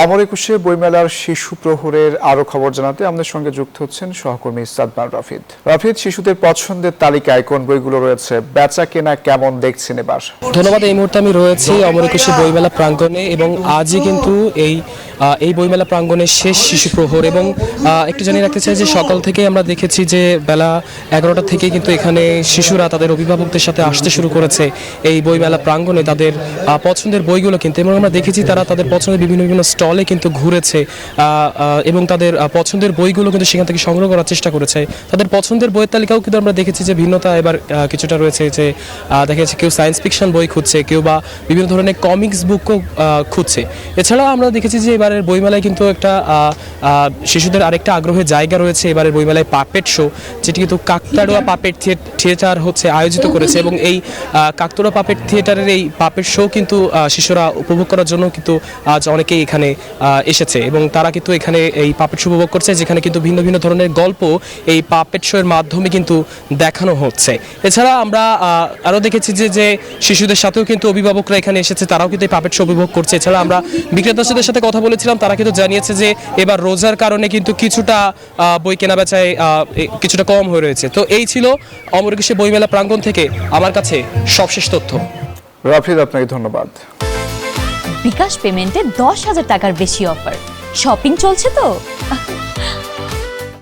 অমর একুশে বইমেলার শিশু প্রহরের আরো খবর জানাতে আমাদের সঙ্গে যুক্ত হচ্ছেন সহকর্মী সাদমান রাফিদ। রাফিদ, শিশুদের পছন্দের তালিকায় কোন বইগুলো রয়েছে, বেচা কেনা কেমন দেখছেন এবার? ধন্যবাদ। এই মুহূর্তে আমি রয়েছি অমর একুশে বইমেলা প্রাঙ্গণে এবং আজই কিন্তু এই বইমেলা প্রাঙ্গণের শেষ শিশু প্রহর। এবং একটু জানিয়ে রাখতে চাই যে সকাল থেকে আমরা দেখেছি যে বেলা 11টা থেকে কিন্তু এখানে শিশুরা তাদের অভিভাবকদের সাথে আসতে শুরু করেছে এই বইমেলা প্রাঙ্গণে তাদের পছন্দের বইগুলো কিনতে। এবং আমরা দেখেছি তারা তাদের পছন্দের বিভিন্ন স্টলে কিন্তু ঘুরেছে এবং তাদের পছন্দের বইগুলো কিন্তু সেখান থেকে সংগ্রহ করার চেষ্টা করেছে। তাদের পছন্দের বইয়ের তালিকাও কিন্তু আমরা দেখেছি যে ভিন্নতা এবার কিছুটা রয়েছে, যে দেখা যাচ্ছে কেউ সায়েন্স ফিকশন বই খুঁজছে, কেউ বা বিভিন্ন ধরনের কমিক্স বুকও খুঁজছে। এছাড়াও আমরা দেখেছি যে এবারের বইমেলায় কিন্তু একটা শিশুদের আরেকটা আগ্রহের জায়গা রয়েছে। এবারের বইমেলায় পাপেট শো, যেটি কিন্তু কাকতাড়ুয়া পাপেট থিয়েটার হচ্ছে আয়োজিত করেছে এবং এই কাকতাড়ুয়া পাপেট থিয়েটারের এই পাপেট শো কিন্তু শিশুরা উপভোগ করার জন্য কিন্তু আজ অনেকেই এখানে এসেছে এবং তারা কিন্তু এখানে এই পাপেট শো উপভোগ করছে, যেখানে কিন্তু ভিন্ন ভিন্ন ধরনের গল্প এই পাপেট শো এর মাধ্যমে কিন্তু দেখানো হচ্ছে। এছাড়া আমরা আরও দেখেছি যে শিশুদের সাথেও কিন্তু অভিভাবকরা এখানে এসেছে, তারাও কিন্তু এই পাপেট শো উপভোগ করছে। এছাড়া আমরা বিক্রেতাদের সাথে কথা বলেছিলাম, তারা কিন্তু জানিয়েছে যে এবার রোজার কারণে কিন্তু কিছুটা বই কেনা বেচায় কিছুটা কম হয়ে রয়েছে। তো এই ছিল অমর একুশে বইমেলা প্রাঙ্গণ থেকে আমার কাছে সবশেষ তথ্য। রাফিদ, আপনাকে ধন্যবাদ। বিকাশ পেমেন্টে 10,000 টাকার বেশি অফার। শপিং চলছে তো।